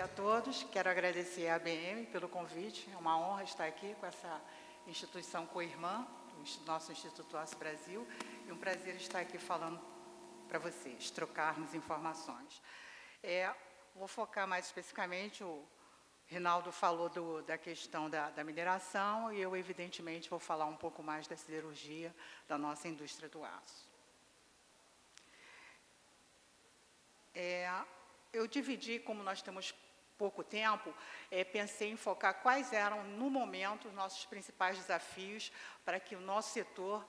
a todos. Quero agradecer à ABM pelo convite. É uma honra estar aqui com essa instituição co-irmã, o nosso Instituto Aço Brasil, e um prazer estar aqui falando para vocês, trocarmos informações. Vou focar mais especificamente, o Rinaldo falou da questão da mineração, e eu, evidentemente, vou falar um pouco mais da siderurgia, da nossa indústria do aço. Eu dividi, como nós temos pouco tempo, pensei em focar quais eram, no momento, os nossos principais desafios para que o nosso setor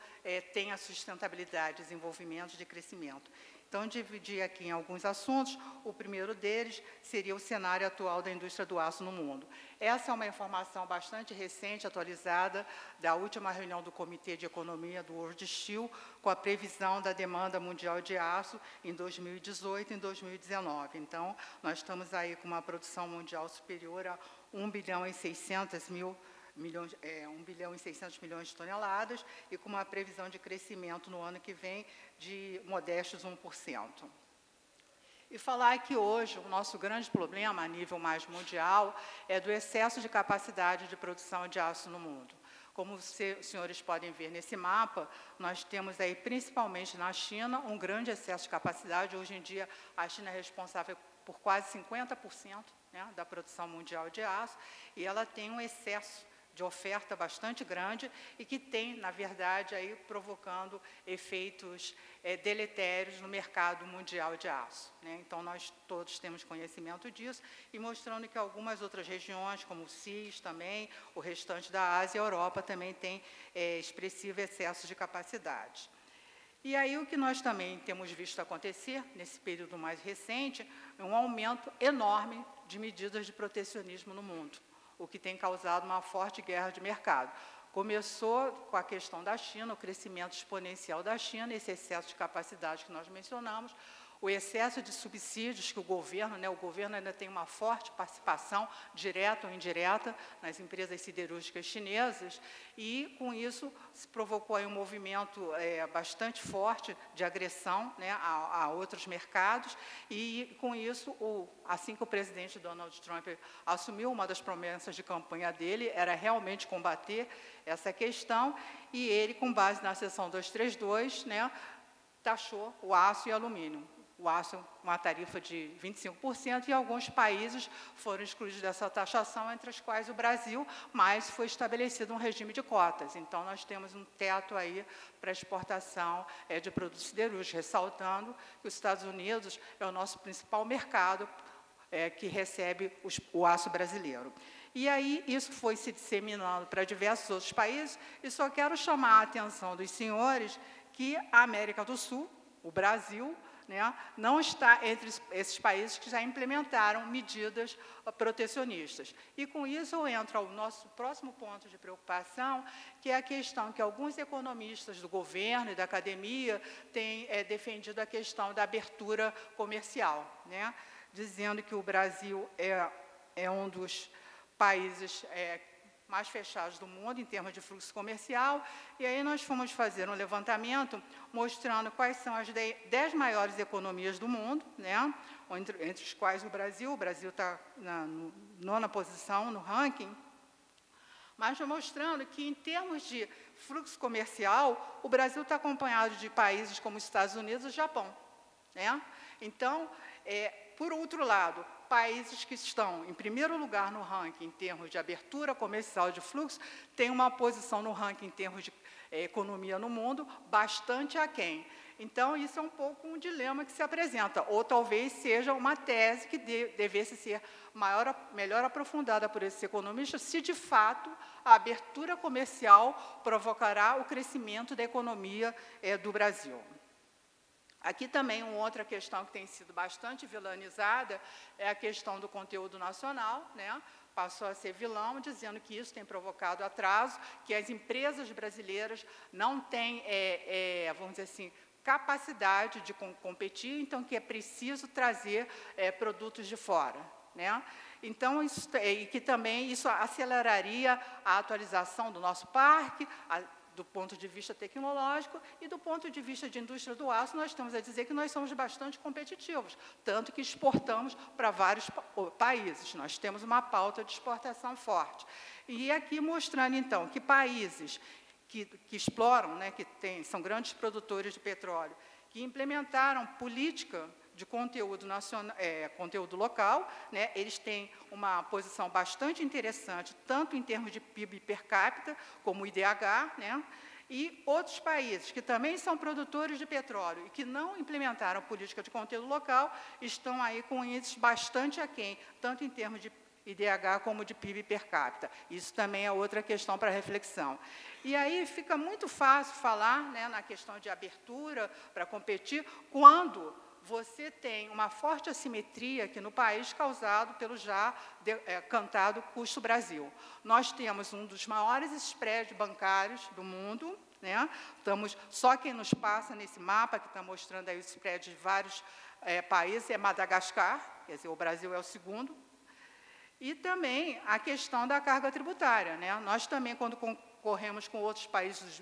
tenha sustentabilidade, desenvolvimento e crescimento. Então, dividi aqui em alguns assuntos. O primeiro deles seria o cenário atual da indústria do aço no mundo. Essa é uma informação bastante recente, atualizada, da última reunião do Comitê de Economia do World Steel, com a previsão da demanda mundial de aço em 2018 e em 2019. Então, nós estamos aí com uma produção mundial superior a 1 bilhão e 600 milhões de toneladas, e com uma previsão de crescimento no ano que vem de modestos 1%. E falar que hoje o nosso grande problema a nível mais mundial é do excesso de capacidade de produção de aço no mundo. Como os senhores podem ver nesse mapa, nós temos aí, principalmente na China, um grande excesso de capacidade. Hoje em dia, a China é responsável por quase 50%, né, da produção mundial de aço, e ela tem um excesso de oferta bastante grande e que tem, na verdade, aí provocando efeitos deletérios no mercado mundial de aço, né? Então, nós todos temos conhecimento disso, e mostrando que algumas outras regiões, como o CIS também, o restante da Ásia e a Europa também tem expressivo excesso de capacidade. E aí o que nós também temos visto acontecer, nesse período mais recente, é um aumento enorme de medidas de protecionismo no mundo, o que tem causado uma forte guerra de mercado. Começou com a questão da China, o crescimento exponencial da China, esse excesso de capacidade que nós mencionamos, o excesso de subsídios que o governo ainda tem uma forte participação, direta ou indireta, nas empresas siderúrgicas chinesas, e, com isso, se provocou aí um movimento bastante forte de agressão, né, a outros mercados, e, com isso, assim que o presidente Donald Trump assumiu, uma das promessas de campanha dele era realmente combater essa questão, e ele, com base na seção 232, né, taxou o aço e alumínio. O aço, uma tarifa de 25%, e alguns países foram excluídos dessa taxação, entre os quais o Brasil, mas foi estabelecido um regime de cotas. Então, nós temos um teto aí para exportação de produtos siderúrgicos, ressaltando que os Estados Unidos é o nosso principal mercado que recebe o aço brasileiro. E aí, isso foi se disseminando para diversos outros países, e só quero chamar a atenção dos senhores que a América do Sul, o Brasil, né, não está entre esses países que já implementaram medidas protecionistas. E, com isso, eu entro ao nosso próximo ponto de preocupação, que é a questão que alguns economistas do governo e da academia têm defendido a questão da abertura comercial, né, dizendo que o Brasil é um dos países mais fechados do mundo em termos de fluxo comercial, e aí nós fomos fazer um levantamento mostrando quais são as 10 maiores economias do mundo, né, entre os quais o Brasil está na nona posição no ranking, mas mostrando que, em termos de fluxo comercial, o Brasil está acompanhado de países como os Estados Unidos e o Japão, né? Então, por outro lado, países que estão em primeiro lugar no ranking em termos de abertura comercial de fluxo têm uma posição no ranking em termos de economia no mundo bastante aquém. Então, isso é um pouco um dilema que se apresenta, ou talvez seja uma tese que devesse ser melhor aprofundada por esses economistas, se de fato a abertura comercial provocará o crescimento da economia do Brasil. Aqui também uma outra questão que tem sido bastante vilanizada é a questão do conteúdo nacional, né? Passou a ser vilão, dizendo que isso tem provocado atraso, que as empresas brasileiras não têm, vamos dizer assim, capacidade de competir, então que é preciso trazer produtos de fora, né? Então, e que também isso aceleraria a atualização do nosso parque, do ponto de vista tecnológico e do ponto de vista de indústria do aço, nós temos a dizer que nós somos bastante competitivos, tanto que exportamos para vários países. Nós temos uma pauta de exportação forte. E aqui mostrando, então, que países que exploram, né, são grandes produtores de petróleo, que implementaram política de conteúdo nacional, conteúdo local, né, eles têm uma posição bastante interessante, tanto em termos de PIB per capita, como o IDH, né, e outros países que também são produtores de petróleo e que não implementaram política de conteúdo local, estão aí com índices bastante aquém, tanto em termos de IDH como de PIB per capita. Isso também é outra questão para reflexão. E aí fica muito fácil falar, né, na questão de abertura para competir, quando você tem uma forte assimetria aqui no país causado pelo já cantado custo Brasil. Nós temos um dos maiores spreads bancários do mundo, né? Só quem nos passa nesse mapa, que está mostrando aí os spreads de vários países, é Madagascar, quer dizer, o Brasil é o segundo. E também a questão da carga tributária, né? Nós também, quando concorremos com outros países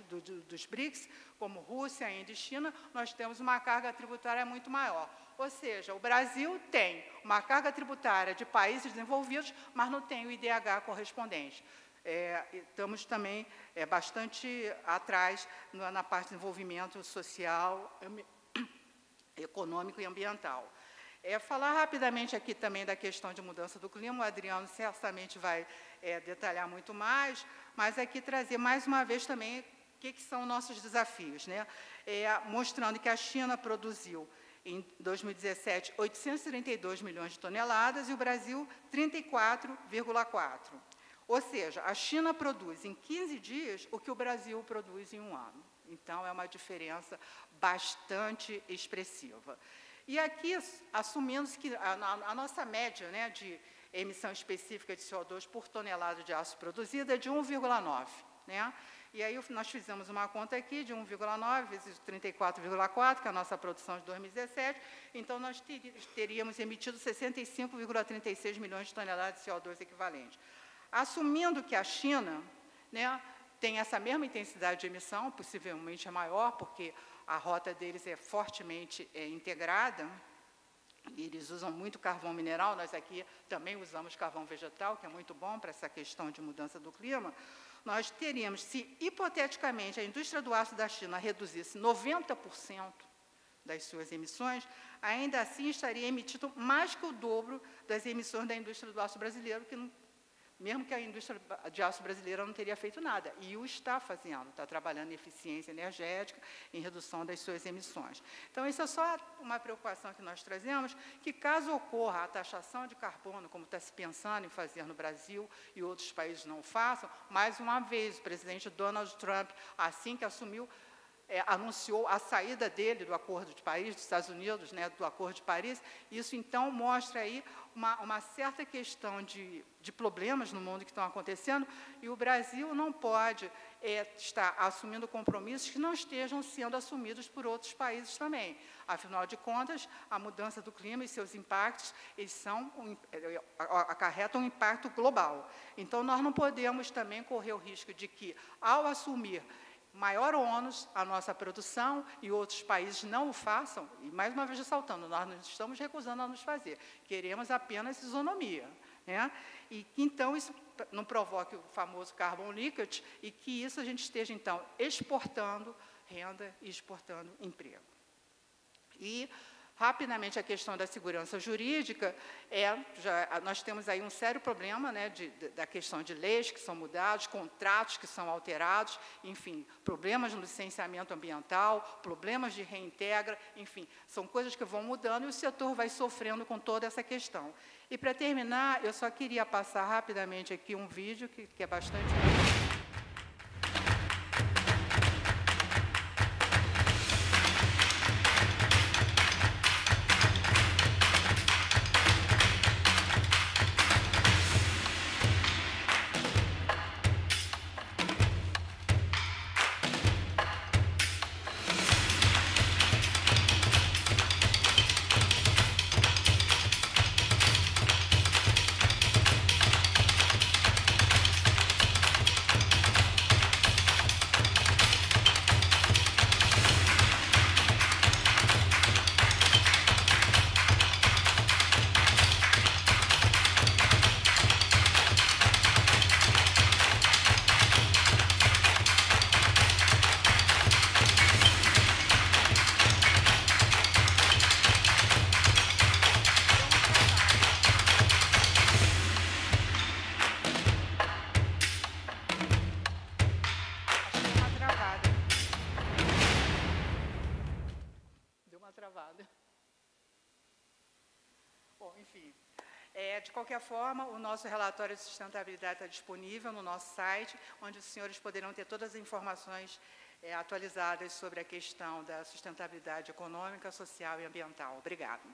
dos BRICS, como Rússia, Índia e China, nós temos uma carga tributária muito maior. Ou seja, o Brasil tem uma carga tributária de países desenvolvidos, mas não tem o IDH correspondente. Estamos também bastante atrás na parte de desenvolvimento social, econômico e ambiental. Falar rapidamente aqui também da questão de mudança do clima, o Adriano certamente vai detalhar muito mais, mas aqui trazer mais uma vez também o que são nossos desafios, né? Mostrando que a China produziu, em 2017, 832 milhões de toneladas e o Brasil 34,4. Ou seja, a China produz em 15 dias o que o Brasil produz em um ano. Então, é uma diferença bastante expressiva. E aqui, assumindo que a nossa média, né, de emissão específica de CO2 por tonelada de aço produzido é de 1,9. Né? E aí nós fizemos uma conta aqui de 1,9 vezes 34,4, que é a nossa produção de 2017, então nós teríamos emitido 65,36 milhões de toneladas de CO2 equivalente. Assumindo que a China, né, tem essa mesma intensidade de emissão, possivelmente é maior, porque a rota deles é fortemente integrada, e eles usam muito carvão mineral, nós aqui também usamos carvão vegetal, que é muito bom para essa questão de mudança do clima. Nós teríamos, se hipoteticamente a indústria do aço da China reduzisse 90% das suas emissões, ainda assim estaria emitindo mais que o dobro das emissões da indústria do aço brasileiro, que não, mesmo que a indústria de aço brasileira não teria feito nada, e o está fazendo, está trabalhando em eficiência energética, em redução das suas emissões. Então, isso é só uma preocupação que nós trazemos, que caso ocorra a taxação de carbono, como está se pensando em fazer no Brasil, e outros países não o façam, mais uma vez, o presidente Donald Trump, assim que assumiu, anunciou a saída dele do Acordo de Paris, dos Estados Unidos, né, do Acordo de Paris. Isso, então, mostra aí uma certa questão de problemas no mundo que estão acontecendo, e o Brasil não pode estar assumindo compromissos que não estejam sendo assumidos por outros países também. Afinal de contas, a mudança do clima e seus impactos, eles acarretam um impacto global. Então, nós não podemos também correr o risco de que, ao assumir maior ônus a nossa produção e outros países não o façam, e mais uma vez ressaltando, nós não estamos recusando a nos fazer, queremos apenas isonomia, né? E que, então, isso não provoque o famoso carbon leakage e que isso a gente esteja, então, exportando renda e exportando emprego. E, rapidamente, a questão da segurança jurídica, nós temos aí um sério problema, né, da questão de leis que são mudadas, contratos que são alterados, enfim, problemas no licenciamento ambiental, problemas de reintegra, enfim, são coisas que vão mudando e o setor vai sofrendo com toda essa questão. E, para terminar, eu só queria passar rapidamente aqui um vídeo que é bastante... enfim. De qualquer forma, o nosso relatório de sustentabilidade está disponível no nosso site, onde os senhores poderão ter todas as informações atualizadas sobre a questão da sustentabilidade econômica, social e ambiental. Obrigada.